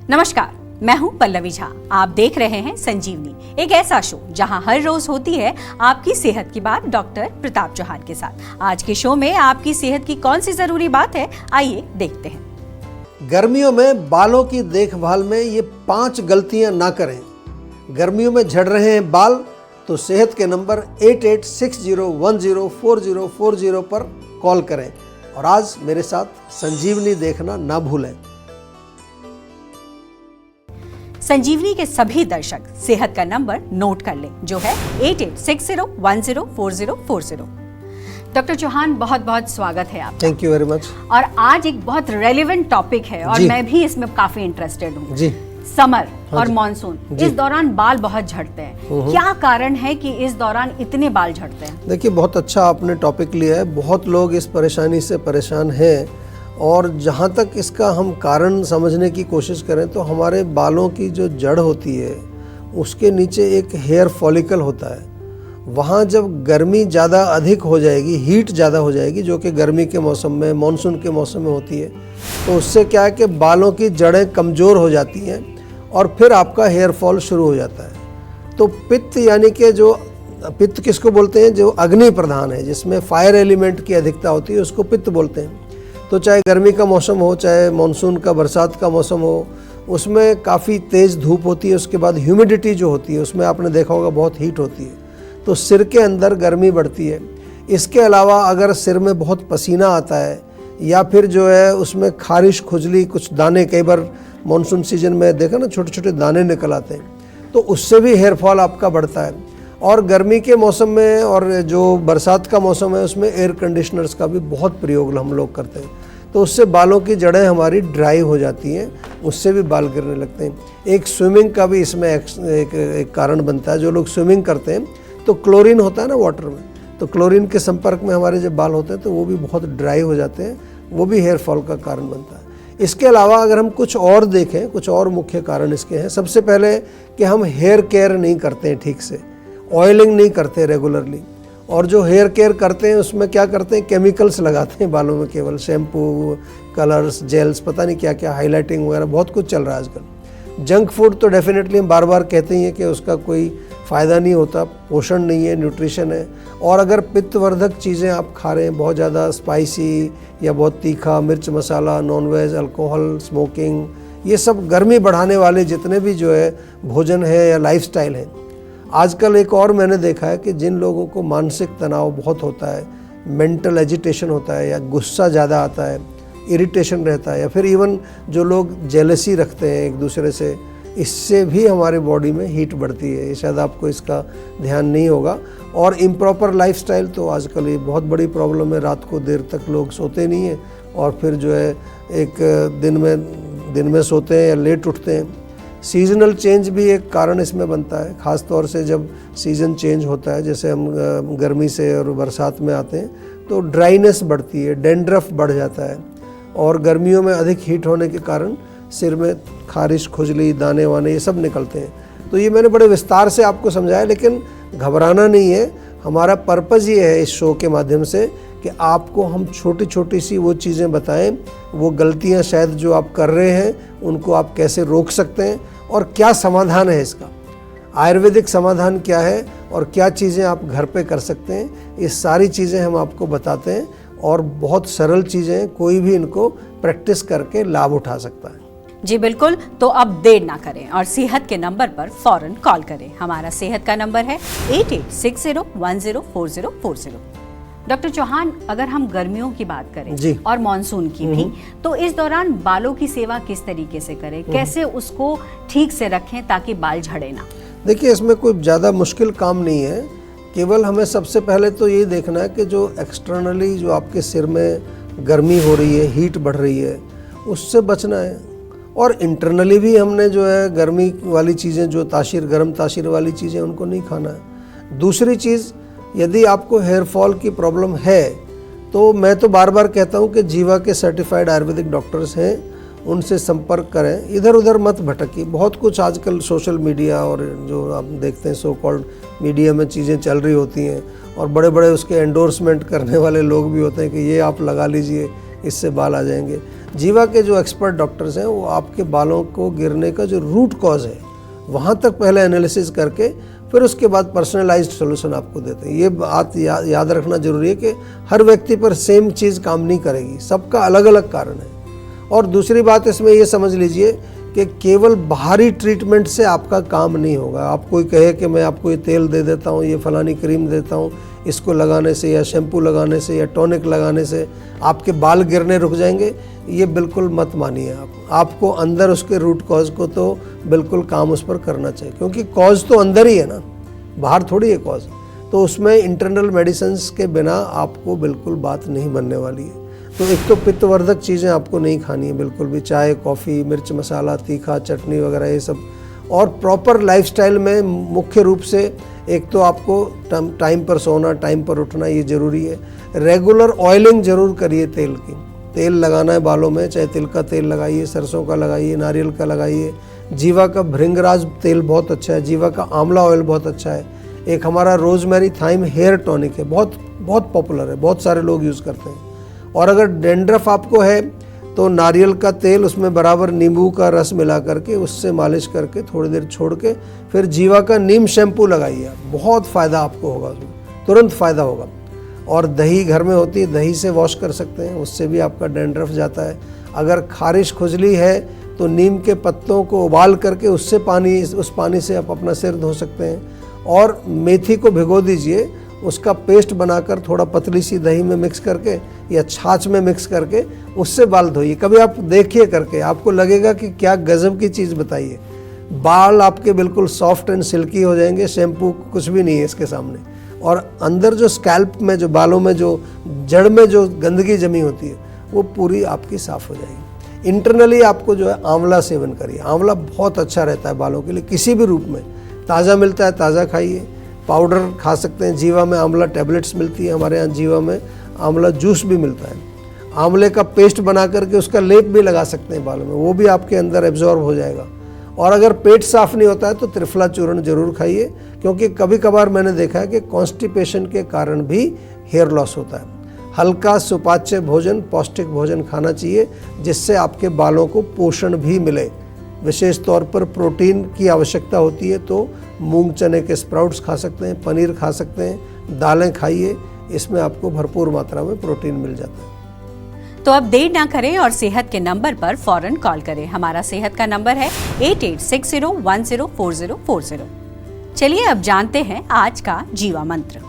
नमस्कार, मैं हूं पल्लवी झा। आप देख रहे हैं संजीवनी, एक ऐसा शो जहां हर रोज होती है आपकी सेहत की बात डॉक्टर प्रताप चौहान के साथ। आज के शो में आपकी सेहत की कौन सी जरूरी बात है, आइए देखते हैं। गर्मियों में बालों की देखभाल में ये 5 गलतियां ना करें। गर्मियों में झड़ रहे हैं बाल तो सेहत के नंबर 8860104040 पर कॉल करें और आज मेरे साथ संजीवनी देखना ना भूलें। संजीवनी के सभी दर्शक सेहत का नंबर नोट कर लें, जो है 8860104040। डॉक्टर चौहान, बहुत बहुत स्वागत है आपका। Thank you very much. और आज एक बहुत रेलेवेंट टॉपिक है और मैं भी इसमें काफी इंटरेस्टेड हूँ जी। समर और मॉनसून, इस दौरान बाल बहुत झड़ते हैं। क्या कारण है कि इस दौरान इतने बाल झड़ते हैं? देखिए, बहुत अच्छा आपने टॉपिक लिया है। बहुत लोग इस परेशानी से परेशान हैं और जहाँ तक इसका हम कारण समझने की कोशिश करें तो हमारे बालों की जो जड़ होती है उसके नीचे एक हेयर फॉलिकल होता है। वहाँ जब गर्मी ज़्यादा अधिक हो जाएगी, हीट ज़्यादा हो जाएगी, जो कि गर्मी के मौसम में, मानसून के मौसम में होती है, तो उससे क्या है कि बालों की जड़ें कमज़ोर हो जाती हैं और फिर आपका हेयर फॉल शुरू हो जाता है। तो पित्त, यानी कि जो पित्त किसको बोलते हैं, जो अग्नि प्रधान है, जिसमें फायर एलिमेंट की अधिकता होती है, उसको पित्त बोलते हैं। तो चाहे गर्मी का मौसम हो, चाहे मानसून का, बरसात का मौसम हो, उसमें काफ़ी तेज़ धूप होती है। उसके बाद ह्यूमिडिटी जो होती है उसमें आपने देखा होगा बहुत हीट होती है, तो सिर के अंदर गर्मी बढ़ती है। इसके अलावा अगर सिर में बहुत पसीना आता है या फिर जो है उसमें खारिश, खुजली, कुछ दाने, कई बार मानसून सीजन में देखा ना छोटे छोटे दाने निकल आते हैं, तो उससे भी हेयर फॉल आपका बढ़ता है। और गर्मी के मौसम में और जो बरसात का मौसम है उसमें एयर कंडीशनर्स का भी बहुत प्रयोग हम लोग करते हैं, तो उससे बालों की जड़ें हमारी ड्राई हो जाती हैं, उससे भी बाल गिरने लगते हैं। एक स्विमिंग का भी इसमें एक कारण बनता है। जो लोग स्विमिंग करते हैं तो क्लोरीन होता है ना वाटर में, तो क्लोरीन के संपर्क में हमारे जब बाल होते हैं तो वो भी बहुत ड्राई हो जाते हैं, वो भी हेयर फॉल का कारण बनता है। इसके अलावा अगर हम कुछ और देखें, कुछ और मुख्य कारण इसके हैं। सबसे पहले कि हम हेयर केयर नहीं करते हैं ठीक से, ऑयलिंग नहीं करते रेगुलरली, और जो हेयर केयर करते हैं उसमें क्या करते हैं, केमिकल्स लगाते हैं बालों में, केवल शैम्पू, कलर्स, जेल्स, पता नहीं क्या क्या, हाईलाइटिंग वगैरह बहुत कुछ चल रहा है आजकल। जंक फूड तो डेफिनेटली हम बार बार कहते ही हैं कि उसका कोई फ़ायदा नहीं होता, पोषण नहीं है, न्यूट्रिशन है। और अगर पित्तवर्धक चीज़ें आप खा रहे हैं, बहुत ज़्यादा स्पाइसी या बहुत तीखा, मिर्च मसाला, नॉनवेज, अल्कोहल, स्मोकिंग, ये सब गर्मी बढ़ाने वाले जितने भी जो है भोजन है या लाइफस्टाइल है। आजकल एक और मैंने देखा है कि जिन लोगों को मानसिक तनाव बहुत होता है, मेंटल एजिटेशन होता है, या गुस्सा ज़्यादा आता है, इरिटेशन रहता है, या फिर इवन जो लोग जेलसी रखते हैं एक दूसरे से, इससे भी हमारे बॉडी में हीट बढ़ती है। ये शायद आपको इसका ध्यान नहीं होगा। और इम्प्रॉपर लाइफस्टाइल तो आजकल ये बहुत बड़ी प्रॉब्लम है। रात को देर तक लोग सोते नहीं हैं और फिर जो है एक दिन में सोते हैं या लेट उठते हैं। सीजनल चेंज भी एक कारण इसमें बनता है, ख़ास तौर से जब सीज़न चेंज होता है, जैसे हम गर्मी से और बरसात में आते हैं तो ड्राइनेस बढ़ती है, डैंड्रफ बढ़ जाता है, और गर्मियों में अधिक हीट होने के कारण सिर में खारिश, खुजली, दाने वाने, ये सब निकलते हैं। तो ये मैंने बड़े विस्तार से आपको समझाया, लेकिन घबराना नहीं है। हमारा पर्पज़ ये है इस शो के माध्यम से कि आपको हम छोटी छोटी सी वो चीज़ें बताएं, वो गलतियां शायद जो आप कर रहे हैं उनको आप कैसे रोक सकते हैं और क्या समाधान है इसका, आयुर्वेदिक समाधान क्या है और क्या चीज़ें आप घर पे कर सकते हैं। ये सारी चीज़ें हम आपको बताते हैं और बहुत सरल चीज़ें, कोई भी इनको प्रैक्टिस करके लाभ उठा सकता है। जी बिल्कुल, तो अब देर ना करें और सेहत के नंबर पर फौरन कॉल करें। हमारा सेहत का नंबर है 8860104040। डॉक्टर चौहान, अगर हम गर्मियों की बात करें और मानसून की भी, तो इस दौरान बालों की सेवा किस तरीके से करें, कैसे उसको ठीक से रखें ताकि बाल झड़े ना? देखिए, इसमें कोई ज़्यादा मुश्किल काम नहीं है। केवल हमें सबसे पहले तो ये देखना है कि जो एक्सटर्नली जो आपके सिर में गर्मी हो रही है, हीट बढ़ रही है, उससे बचना है। और इंटरनली भी हमने जो है गर्मी वाली चीज़ें, जो गर्म तासीर वाली चीज़ें, उनको नहीं खाना है। दूसरी चीज़, यदि आपको हेयर फॉल की प्रॉब्लम है तो मैं तो बार बार कहता हूँ कि जीवा के सर्टिफाइड आयुर्वेदिक डॉक्टर्स हैं, उनसे संपर्क करें। इधर उधर मत भटकिए। बहुत कुछ आजकल सोशल मीडिया और जो आप देखते हैं सो कॉल्ड मीडिया में चीज़ें चल रही होती हैं, और बड़े बड़े उसके एंडोर्समेंट करने वाले लोग भी होते हैं कि ये आप लगा लीजिए, इससे बाल आ जाएंगे। जीवा के जो एक्सपर्ट डॉक्टर्स हैं वो आपके बालों को गिरने का जो रूट कॉज है वहाँ तक पहले एनालिसिस करके फिर उसके बाद पर्सनलाइज्ड सॉल्यूशन आपको देते हैं। ये बात याद रखना जरूरी है कि हर व्यक्ति पर सेम चीज़ काम नहीं करेगी, सबका अलग अलग कारण है। और दूसरी बात इसमें ये समझ लीजिए कि केवल बाहरी ट्रीटमेंट से आपका काम नहीं होगा। आप कोई कहे कि मैं आपको ये तेल दे देता हूँ, ये फलानी क्रीम देता हूँ, इसको लगाने से या शैम्पू लगाने से या टॉनिक लगाने से आपके बाल गिरने रुक जाएंगे, ये बिल्कुल मत मानिए। आपको अंदर उसके रूट कॉज को तो बिल्कुल काम उस पर करना चाहिए, क्योंकि कॉज तो अंदर ही है ना, बाहर थोड़ी है कॉज। तो उसमें इंटरनल मेडिसिन्स के बिना आपको बिल्कुल बात नहीं बनने वाली है। तो एक तो पित्तवर्धक चीज़ें आपको नहीं खानी है बिल्कुल भी, चाय, कॉफ़ी, मिर्च मसाला, तीखा, चटनी वगैरह ये सब। और प्रॉपर लाइफस्टाइल में मुख्य रूप से एक तो आपको टाइम पर सोना, टाइम पर उठना, ये ज़रूरी है। रेगुलर ऑयलिंग ज़रूर करिए तेल की। तेल लगाना है बालों में, चाहे तिल का तेल लगाइए, सरसों का लगाइए, नारियल का लगाइए। जीवा का भृंगराज तेल बहुत अच्छा है, जीवा का आंवला ऑयल बहुत अच्छा है। एक हमारा रोजमेरी थाइम हेयर टॉनिक है, बहुत बहुत पॉपुलर है, बहुत सारे लोग यूज़ करते हैं। और अगर डेंड्रफ आपको है तो नारियल का तेल, उसमें बराबर नींबू का रस मिला करके उससे मालिश करके थोड़ी देर छोड़ के फिर जीवा का नीम शैम्पू लगाइए, बहुत फ़ायदा आपको होगा, उसमें तुरंत फ़ायदा होगा। और दही घर में होती है, दही से वॉश कर सकते हैं, उससे भी आपका डेंड्रफ जाता है। अगर खारिश खुजली है तो नीम के पत्तों को उबाल करके उस पानी से आप अपना सिर धो सकते हैं। और मेथी को भिगो दीजिए, उसका पेस्ट बनाकर थोड़ा पतली सी दही में मिक्स करके या छाछ में मिक्स करके उससे बाल धोइए। कभी आप देखिए करके, आपको लगेगा कि क्या गजब की चीज़ बताइए। बाल आपके बिल्कुल सॉफ्ट एंड सिल्की हो जाएंगे, शैम्पू कुछ भी नहीं है इसके सामने। और अंदर जो स्कैल्प में, जो बालों में, जो जड़ में जो गंदगी जमी होती है वो पूरी आपकी साफ़ हो जाएगी। इंटरनली आपको जो है आंवला सेवन करिए। आंवला बहुत अच्छा रहता है बालों के लिए, किसी भी रूप में। ताज़ा मिलता है, ताज़ा खाइए। पाउडर खा सकते हैं, जीवा में आंवला टैबलेट्स मिलती है, हमारे यहाँ जीवा में आंवला जूस भी मिलता है। आंवले का पेस्ट बना करके उसका लेप भी लगा सकते हैं बालों में, वो भी आपके अंदर एब्जॉर्ब हो जाएगा। और अगर पेट साफ नहीं होता है तो त्रिफला चूर्ण जरूर खाइए, क्योंकि कभी कभार मैंने देखा है कि कॉन्स्टिपेशन के कारण भी हेयर लॉस होता है। हल्का सुपाच्य भोजन, पौष्टिक भोजन खाना चाहिए, जिससे आपके बालों को पोषण भी मिले। विशेष तौर पर प्रोटीन की आवश्यकता होती है, तो मूंग चने के स्प्राउट्स खा सकते हैं, पनीर खा सकते हैं, दालें खाइए, इसमें आपको भरपूर मात्रा में प्रोटीन मिल जाता है। तो अब देर ना करें और सेहत के नंबर पर फौरन कॉल करें। हमारा सेहत का नंबर है 8860104040। चलिए अब जानते हैं आज का जीवा मंत्र।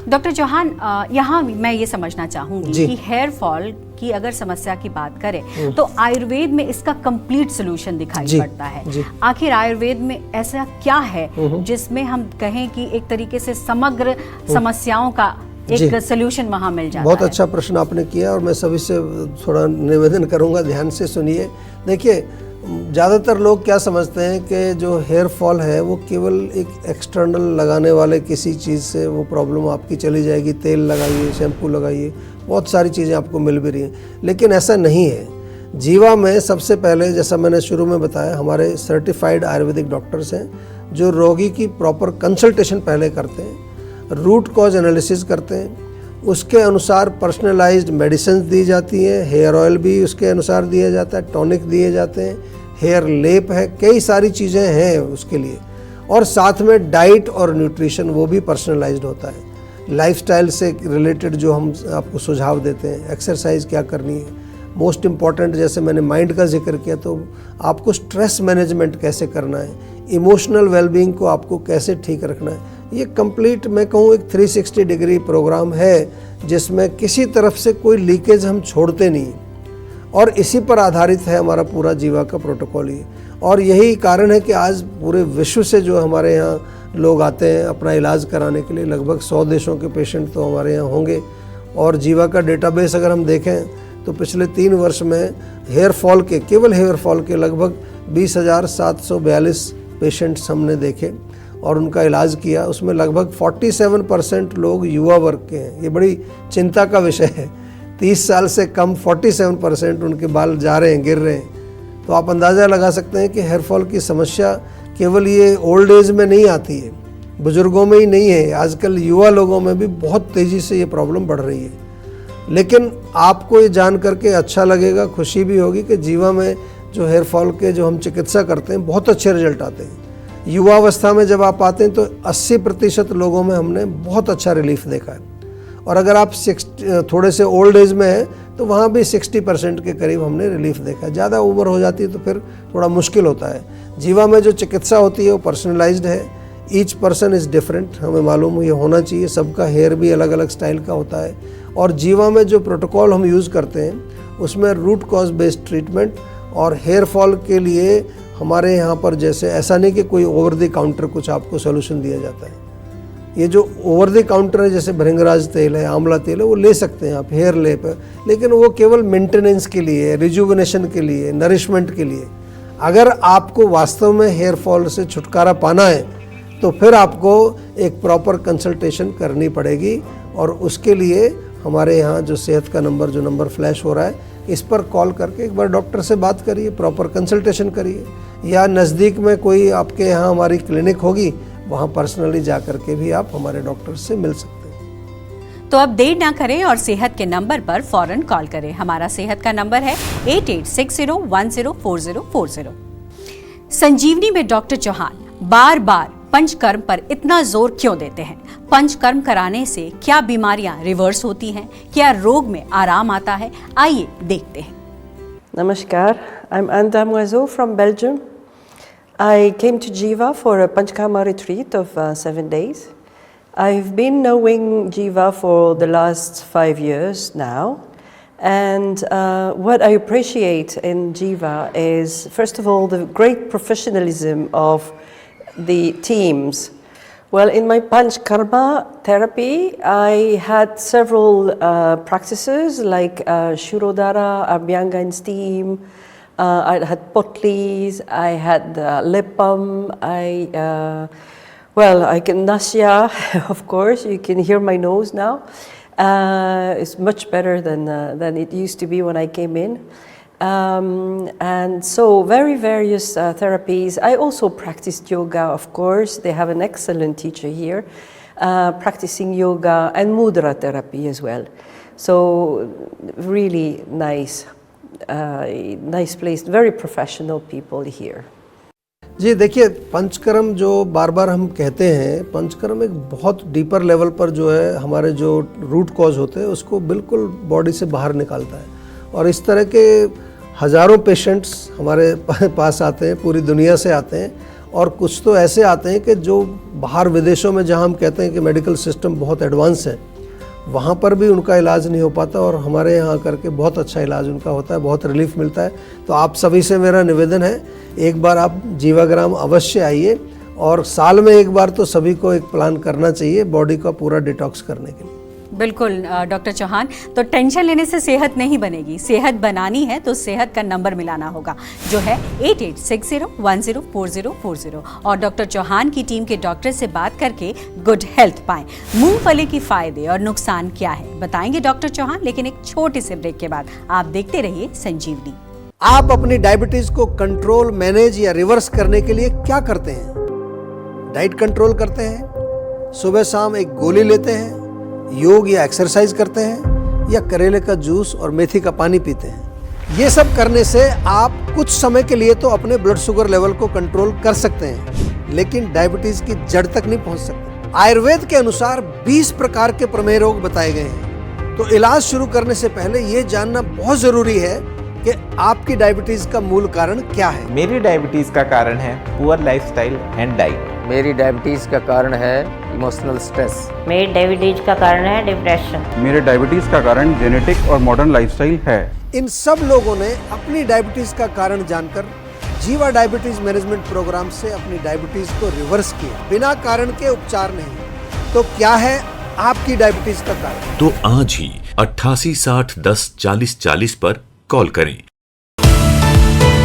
डॉक्टर चौहान, यहाँ मैं ये समझना चाहूंगी कि हेयर फॉल की अगर समस्या की बात करें तो आयुर्वेद में इसका कंप्लीट सोल्यूशन दिखाई पड़ता है। आखिर आयुर्वेद में ऐसा क्या है जिसमें हम कहें कि एक तरीके से समग्र समस्याओं का एक सोल्यूशन वहाँ मिल जाता है? बहुत अच्छा प्रश्न आपने किया और मैं सभी से थोड़ा निवेदन करूँगा, ध्यान से सुनिए। देखिए, ज़्यादातर लोग क्या समझते हैं कि जो हेयर फॉल है वो केवल एक एक्सटर्नल लगाने वाले किसी चीज़ से वो प्रॉब्लम आपकी चली जाएगी। तेल लगाइए, शैम्पू लगाइए, बहुत सारी चीज़ें आपको मिल भी रही हैं, लेकिन ऐसा नहीं है। जीवा में सबसे पहले, जैसा मैंने शुरू में बताया, हमारे सर्टिफाइड आयुर्वेदिक डॉक्टर्स हैं जो रोगी की प्रॉपर कंसल्टेशन पहले करते हैं, रूट कॉज एनालिसिस करते हैं, उसके अनुसार पर्सनलाइज्ड मेडिसिन दी जाती हैं, हेयर ऑयल भी उसके अनुसार दिया जाता है, टॉनिक दिए जाते हैं, हेयर लेप है, कई सारी चीज़ें हैं उसके लिए। और साथ में डाइट और न्यूट्रिशन वो भी पर्सनलाइज्ड होता है। लाइफस्टाइल से रिलेटेड जो हम आपको सुझाव देते हैं, एक्सरसाइज क्या करनी है, मोस्ट इम्पॉर्टेंट जैसे मैंने माइंड का जिक्र किया, तो आपको स्ट्रेस मैनेजमेंट कैसे करना है, इमोशनल वेलबींग को आपको कैसे ठीक रखना है, ये कंप्लीट मैं कहूँ एक 360 डिग्री प्रोग्राम है जिसमें किसी तरफ से कोई लीकेज हम छोड़ते नहीं। और इसी पर आधारित है हमारा पूरा जीवा का प्रोटोकॉल ही। और यही कारण है कि आज पूरे विश्व से जो हमारे यहाँ लोग आते हैं अपना इलाज कराने के लिए, लगभग 100 देशों के पेशेंट तो हमारे यहाँ होंगे। और जीवा का डेटाबेस अगर हम देखें तो पिछले 3 वर्ष में हेयर फॉल के, केवल हेयर फॉल के लगभग 20,742 पेशेंट्स हमने देखे और उनका इलाज किया। उसमें लगभग 47% लोग युवा वर्ग के हैं। ये बड़ी चिंता का विषय है। 30 साल से कम 47% उनके बाल जा रहे हैं, गिर रहे हैं। तो आप अंदाज़ा लगा सकते हैं कि हेयर फॉल की समस्या केवल ये ओल्ड एज में नहीं आती है, बुजुर्गों में ही नहीं है, आजकल युवा लोगों में भी बहुत तेज़ी से ये प्रॉब्लम बढ़ रही है। लेकिन आपको ये जान करके अच्छा लगेगा, खुशी भी होगी कि जीवा में जो हेयर फॉल के जो हम चिकित्सा करते हैं बहुत अच्छे रिजल्ट आते हैं। युवावस्था में जब आप आते हैं तो 80% लोगों में हमने बहुत अच्छा रिलीफ देखा है, और अगर आप थोड़े से ओल्ड एज में हैं तो वहाँ भी 60% के करीब हमने रिलीफ देखा है। ज़्यादा उम्र हो जाती है तो फिर थोड़ा मुश्किल होता है। जीवा में जो चिकित्सा होती है वो पर्सनलाइज्ड है, ईच पर्सन इज़ डिफरेंट, हमें मालूम ये होना चाहिए। सबका हेयर भी अलग अलग स्टाइल का होता है, और जीवा में जो प्रोटोकॉल हम यूज़ करते हैं उसमें रूट कॉज बेस्ड ट्रीटमेंट और हेयर फॉल के लिए हमारे यहाँ पर जैसे ऐसा नहीं कि कोई ओवर द काउंटर कुछ आपको सोल्यूशन दिया जाता है। ये जो ओवर द काउंटर है जैसे भृंगराज तेल है, आंवला तेल है, वो ले सकते हैं आप, हेयर लेप है, लेकिन वो केवल मेंटेनेंस के लिए, रिजुविनेशन के लिए, नरिशमेंट के लिए। अगर आपको वास्तव में हेयर फॉल से छुटकारा पाना है तो फिर आपको एक प्रॉपर कंसल्टेशन करनी पड़ेगी, और उसके लिए हमारे यहाँ जो सेहत का नंबर, जो नंबर फ्लैश हो रहा है, इस पर कॉल करके एक बार डॉक्टर से बात करिए, प्रॉपर कंसल्टेशन करिए, या नज़दीक में कोई आपके यहाँ हमारी क्लिनिक होगी वहाँ पर्सनली जा करके भी आप हमारे डॉक्टर से मिल सकते हैं। तो अब देर ना करें और सेहत के नंबर पर फौरन कॉल करें। हमारा सेहत का नंबर है 8860104040। संजीवनी में डॉक्टर चौहान बार बार पंचकर्म पर इतना जोर क्यों देते हैं? पंचकर्म कराने से क्या बीमारियां रिवर्स होती हैं? क्या रोग में आराम आता है? आइए देखते हैं। Namaskar, I'm Anne Damoiseau from Belgium. I came to Jiva for a Panchkarma retreat of 7 days. I've been knowing Jiva for the last 5 years now, and what I appreciate in Jiva is, first of all, the great professionalism of the teams. Well, in my Panchkarma therapy, I had several practices like Shirodhara, Abhyanga in steam, I had Potlis, I had Lepam, I can Nasya, of course, you can hear my nose now. It's much better than it used to be when I came in. And so various therapies. I also practiced yoga, of course. They have an excellent teacher here, practicing yoga and mudra therapy as well. So really nice place, very professional people here. जी देखिए, पंचकर्म जो बार बार हम कहते हैं, पंचकर्म एक बहुत deeper level पर जो है हमारे जो रूट कॉज होते हैं उसको बिल्कुल बॉडी से बाहर निकालता है, और इस तरह के हज़ारों पेशेंट्स हमारे पास आते हैं, पूरी दुनिया से आते हैं, और कुछ तो ऐसे आते हैं कि जो बाहर विदेशों में जहां हम कहते हैं कि मेडिकल सिस्टम बहुत एडवांस है, वहाँ पर भी उनका इलाज नहीं हो पाता, और हमारे यहाँ करके बहुत अच्छा इलाज उनका होता है, बहुत रिलीफ मिलता है। तो आप सभी से मेरा निवेदन है, एक बार आप जीवाग्राम अवश्य आइए, और साल में एक बार तो सभी को एक प्लान करना चाहिए बॉडी का पूरा डिटॉक्स करने के लिए। बिल्कुल डॉक्टर चौहान, तो टेंशन लेने से सेहत नहीं बनेगी। सेहत बनानी है तो सेहत का नंबर मिलाना होगा, जो है 8860104040, और डॉक्टर चौहान की टीम के डॉक्टर से बात करके गुड हेल्थ पाएं। मूंगफली के फायदे और नुकसान क्या है बताएंगे डॉक्टर चौहान, लेकिन एक छोटे से ब्रेक के बाद। आप देखते रहिए संजीवनी। आप अपनी डायबिटीज को कंट्रोल, मैनेज या रिवर्स करने के लिए क्या करते हैं? डाइट कंट्रोल करते हैं, सुबह शाम एक गोली लेते हैं, योग या एक्सरसाइज करते हैं, या करेले का जूस और मेथी का पानी पीते हैं? ये सब करने से आप कुछ समय के लिए तो अपने ब्लड शुगर लेवल को कंट्रोल कर सकते हैं, लेकिन डायबिटीज की जड़ तक नहीं पहुंच सकते। आयुर्वेद के अनुसार 20 प्रकार के प्रमेय रोग बताए गए हैं, तो इलाज शुरू करने से पहले ये जानना बहुत जरूरी है कि आपकी डायबिटीज का मूल कारण क्या है। मेरी डायबिटीज का कारण है पुअर लाइफस्टाइल एंड डाइट। मेरी डायबिटीज़ का कारण है इमोशनल स्ट्रेस। मेरी डायबिटीज का कारण है डिप्रेशन। मेरे डायबिटीज का कारण जेनेटिक और मॉडर्न लाइफस्टाइल है। इन सब लोगों ने अपनी डायबिटीज का कारण जानकर जीवा डायबिटीज मैनेजमेंट प्रोग्राम से अपनी डायबिटीज को रिवर्स किया, बिना कारण के उपचार नहीं। तो क्या है आपकी डायबिटीज का कारण? तो आज ही 88 60 10 40 40 पर कॉल करें।